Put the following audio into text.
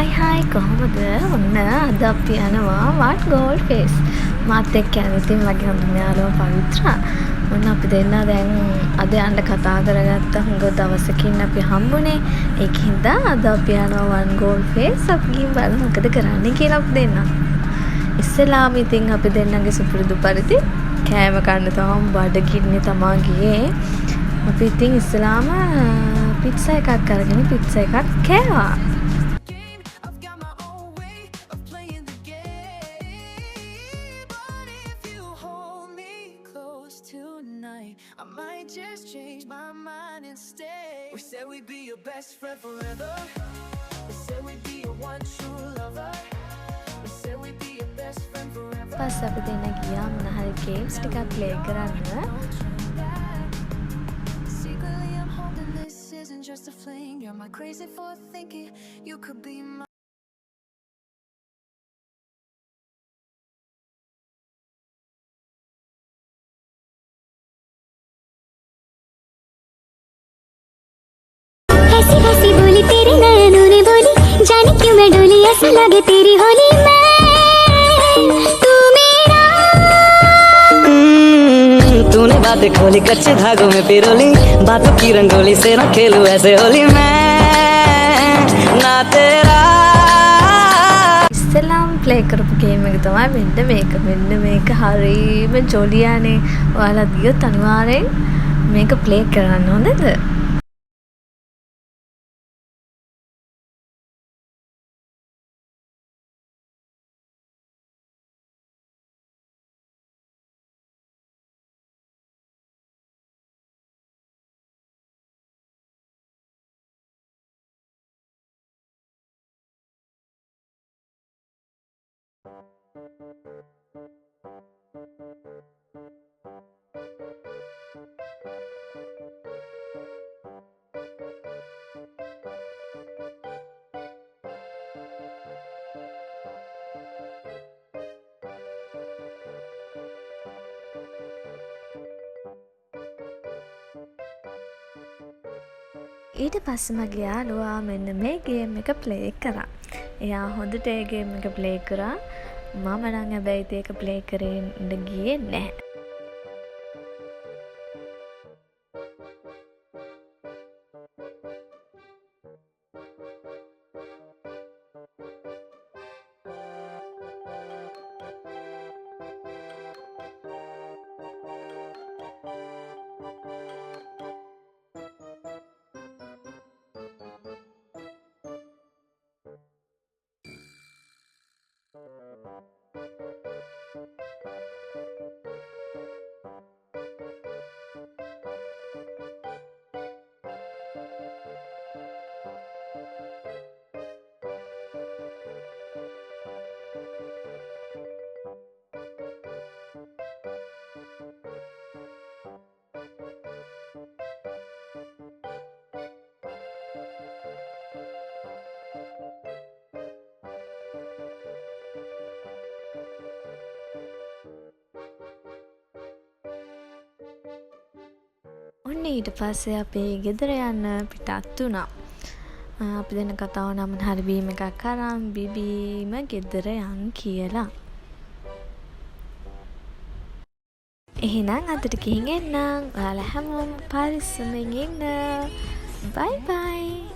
හයි කොහොමද? ඔන්න අද අපි යනවා what gold face. මාත් එක්ක යන ඉතින් මගේ හොඳ යාළුවා පවිත්‍රා. ඔන්න අපි දෙන්න දැන් අද යන්න කතා කරගත්ත හුඟ දවසකින් අපි හම්බුනේ. ඒකින්ද අද අපි යනවා one gold face. අපි ගිහින් බලමු මොකද කරන්න කියලා අපි දෙන්න. ඉස්සෙල්ලාම ඉතින් අපි දෙන්නගේ සුපුරුදු පරිදි කෑම කන්න තමයි බඩගින්නේ තමා ගියේ. අපි ඉතින් ඉස්සෙල්ලාම පිට්සා එකක් අරගෙන පිට්සා එකක් කෑවා. I might just change my mind and stay. We said we'd be your best friend forever. We said we'd be your one true lover. We said we'd be your best friend forever. පස්ස අපි දෙන්න ගියා මොන හරි games ටිකක් play කරන්න. Secretly I'm hoping this isn't just a fling. You're my crazy for thinking you could be my हंसी हंसी बोली तेरे नैनों ने बोली जाने क्यों मैं डोली ऐसा लगे तेरी होली मैं तू मेरा तूने बातें खोली कच्चे धागों में पिरोली बातों की रंगोली से ना खेलूं ऐसे होली मैं ना तेरा. ඉස්සෙල්ලාම ප්ලේ කරපු ගේම් එක තමයි මෙන්න මේක හරියම ජොලියානේ. ඔයාලා ගියොත් අනිවාර්යෙන් මේක ප්ලේ කරන්න හොඳද? ඊට පස්සේ මගේ යාළුවා මෙන්න මේ ගේම් එක ප්ලේ කරා. එයා හොඳට ඒ ගේම් එක ප්ලේ කරා. මම නම් හැබැයි ඒක ප්ලේ කරන්න ගියේ නැහැ. ඔන්න ඊට පස්සේ අපි ගෙදර යන්න පිටත් වුණා. අපි දෙන්න කතාව නම් හරි බීම එකක් අරන් බිබීම ගෙදර යන් කියලා. එහෙනම් අදට ගිහින් එන්නම්. ඔයාලා හැමෝම පරිස්සමෙන් ඉන්න. බයි බයි.